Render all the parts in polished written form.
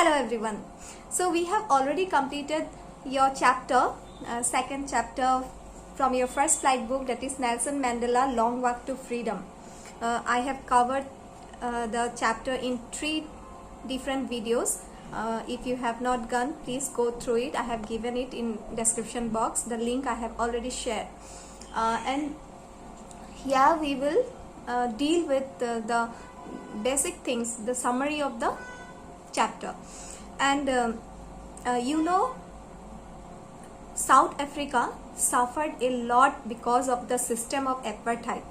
Hello everyone. So we have already completed your chapter, second chapter from your first flight book, that is Nelson Mandela Long Walk to Freedom. I have covered the chapter in 3 different videos. If you have not gone, please go through it. I have given it in description box. The link I have already shared. And here we will deal with the basic things, the summary of the chapter. And South Africa suffered a lot because of the system of apartheid.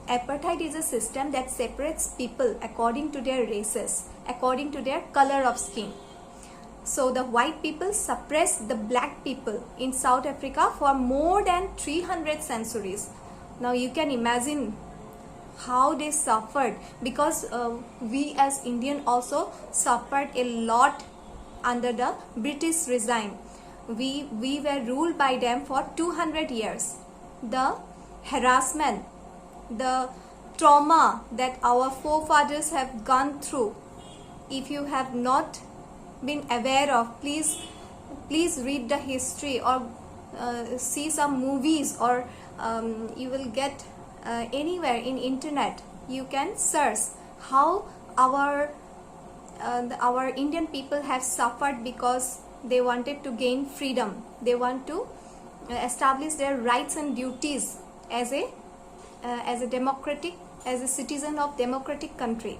Apartheid is a system that separates people according to their races, according to their color of skin. So the white people suppressed the black people in South Africa for more than 300 centuries. Now you can imagine how they suffered, because we as Indian also suffered a lot under the British regime. We were ruled by them for 200 years. The harassment, the trauma that our forefathers have gone through, if you have not been aware of, please read the history or see some movies, or you will get anywhere in internet you can search how our Indian people have suffered because they wanted to gain freedom. They want to establish their rights and duties as a citizen of democratic country.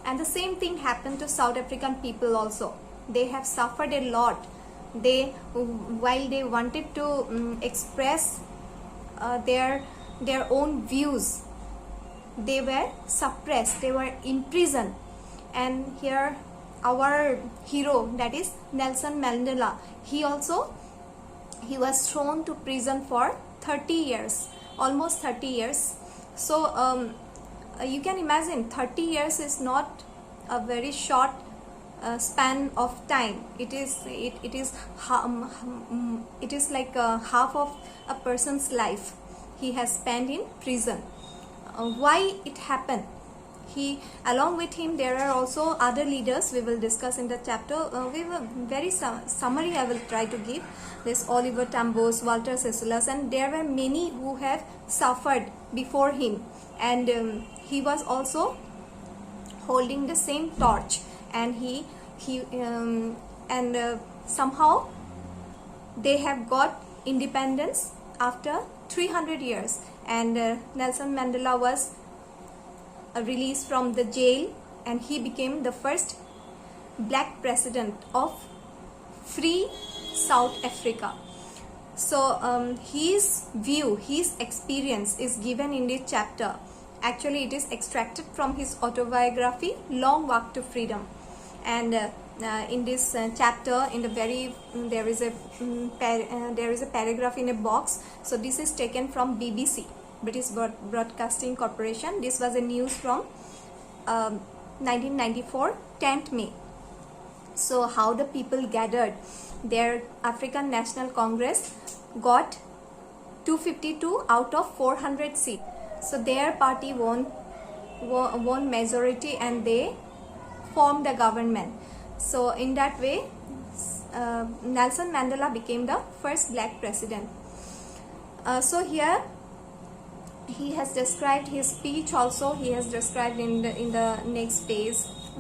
And the same thing happened to South African people also. They have suffered a lot. While they wanted to express their own views, they were suppressed, they were imprisoned. And here our hero, that is Nelson Mandela, he was thrown to prison for 30 years, almost 30 years. So you can imagine 30 years is not a very short span of time. It is like half of a person's life he has spent in prison. Why it happened? Along with him, there are also other leaders we will discuss in the chapter. We will very summary I will try to give. This Oliver Tambo, Walter Sisulu, and there were many who have suffered before him, and he was also holding the same torch, and somehow they have got independence after 300 years. And Nelson Mandela was released from the jail, and he became the first black president of free South Africa. So his view, his experience is given in this chapter. Actually, it is extracted from his autobiography, Long Walk to Freedom. And in this chapter, in the there is a paragraph in a box. So this is taken from BBC, British Broadcasting Corporation. This was a news from 1994, 10th May. So how the people gathered. Their African National Congress got 252 out of 400 seats. So their party won majority, and they formed the government. So in that way, Nelson Mandela became the first black president. So here he has described his speech also. He has described in the next page.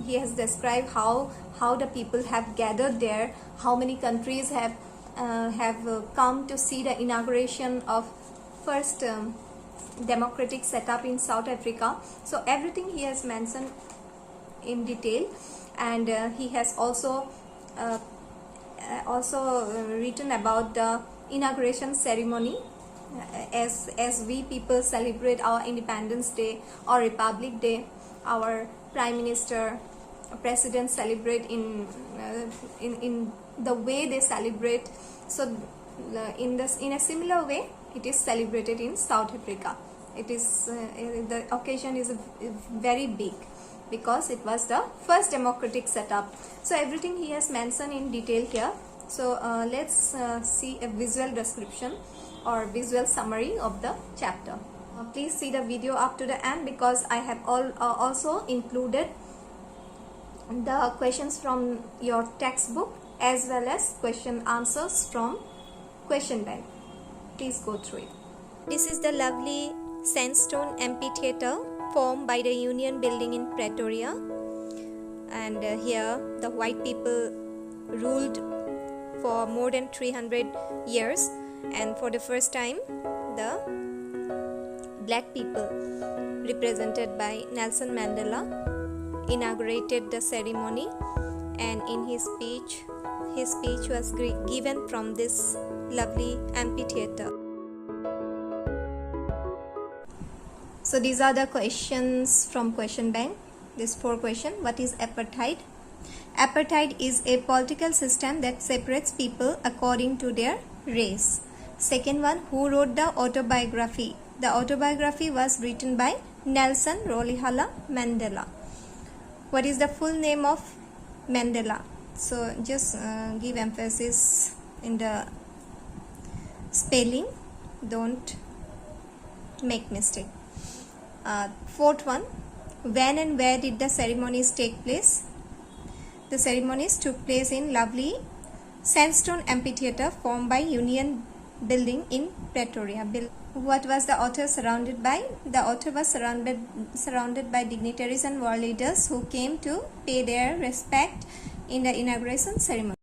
He has described how the people have gathered there, how many countries have come to see the inauguration of first democratic setup in South Africa. So everything he has mentioned in detail, and he has also written about the inauguration ceremony. As we people celebrate our Independence Day or Republic Day, our Prime Minister, President celebrate in the way they celebrate. So in a similar way, it is celebrated in South Africa. It is the occasion is very big, because it was the first democratic setup. So everything he has mentioned in detail here. So let's see a visual description or visual summary of the chapter. Please see the video up to the end, because I have also included the questions from your textbook as well as question answers from question bank. Please go through it. This is the lovely sandstone amphitheater formed by the Union Building in Pretoria, and here the white people ruled for more than 300 years, and for the first time the black people represented by Nelson Mandela inaugurated the ceremony, and in his speech was given from this lovely amphitheater. So these are the questions from question bank. This 4 question. What is apartheid? Apartheid is a political system that separates people according to their race. Second one, who wrote the autobiography? The autobiography was written by Nelson Rolihlahla Mandela. What is the full name of Mandela? So just give emphasis in the spelling, don't make mistake. Fourth one, when and where did the ceremonies take place? The ceremonies took place in lovely sandstone amphitheater formed by Union Building in Pretoria. What was the author surrounded by? The author was surrounded by dignitaries and world leaders who came to pay their respect in the inauguration ceremony.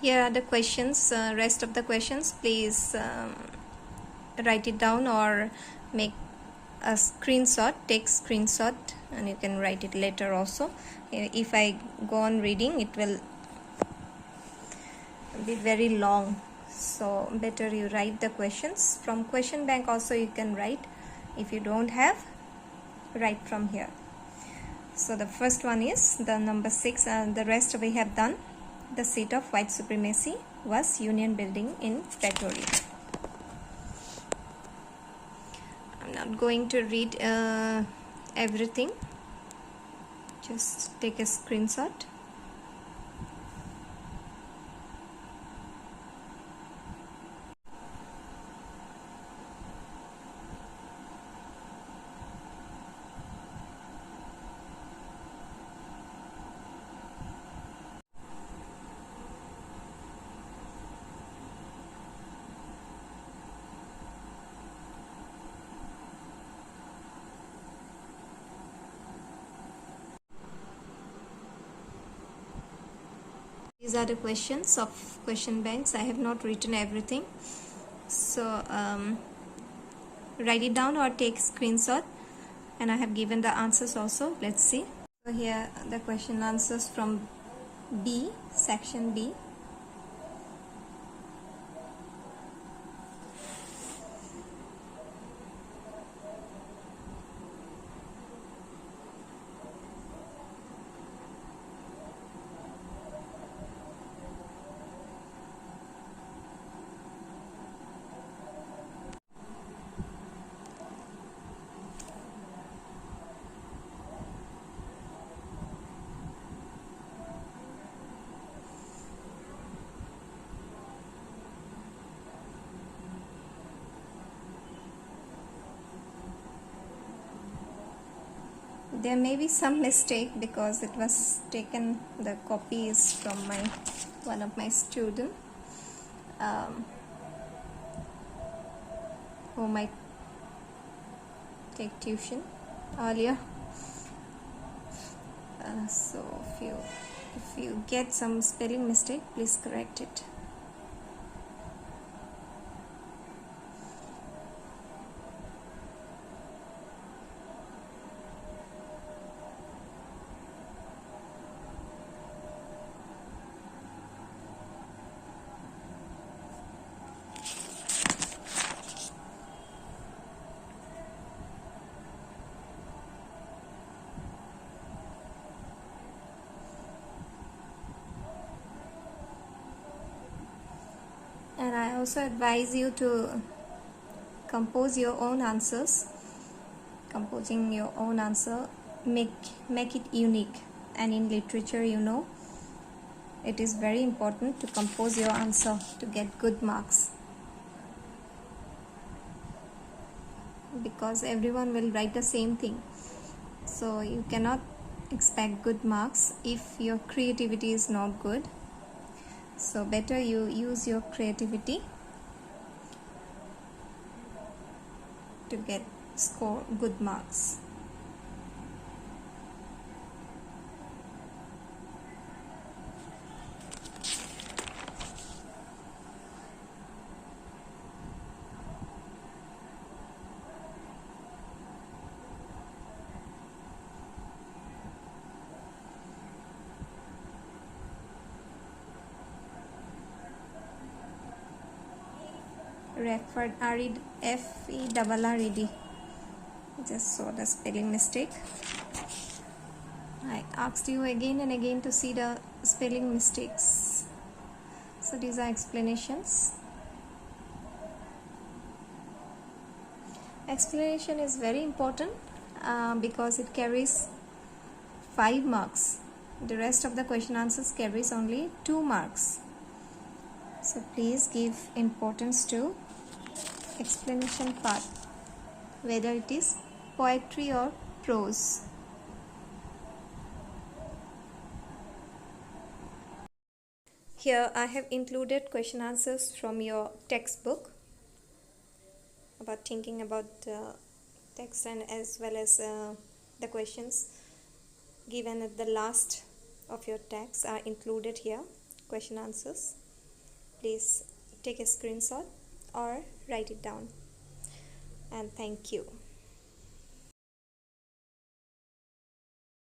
Here are the questions, rest of the questions. Please write it down or make a screenshot, take screenshot, and you can write it later also. If I go on reading, it will be very long, so better you write the questions. From question bank also you can write. If you don't have, write from here. So the first one is the number 6, and the rest we have done. The seat of white supremacy was Union Building in Pretoria. I'm not going to read everything, just take a screenshot. These are the questions of question banks. I have not written everything, so write it down or take screenshot, and I have given the answers also. Let's see. So here the question answers from B, section B. There may be some mistake because it was taken, the copy is from one of my student who might take tuition earlier. So if you get some spelling mistake, please correct it. And I also advise you to compose your own answers. Composing your own answer, make it unique. And in literature, you know, it is very important to compose your answer to get good marks, because everyone will write the same thing. So you cannot expect good marks if your creativity is not good. So better you use your creativity to score good marks. Referred F-E-R-R-E-D. Just saw the spelling mistake. I asked you again and again to see the spelling mistakes. So these are explanations. Explanation is very important because it carries 5 marks. The rest of the question answers carries only 2 marks. So please give importance to explanation part, whether it is poetry or prose. Here I have included question answers from your textbook about thinking about the text, and as well as the questions given at the last of your text are included here, question answers. Please take a screenshot or write it down, and thank you.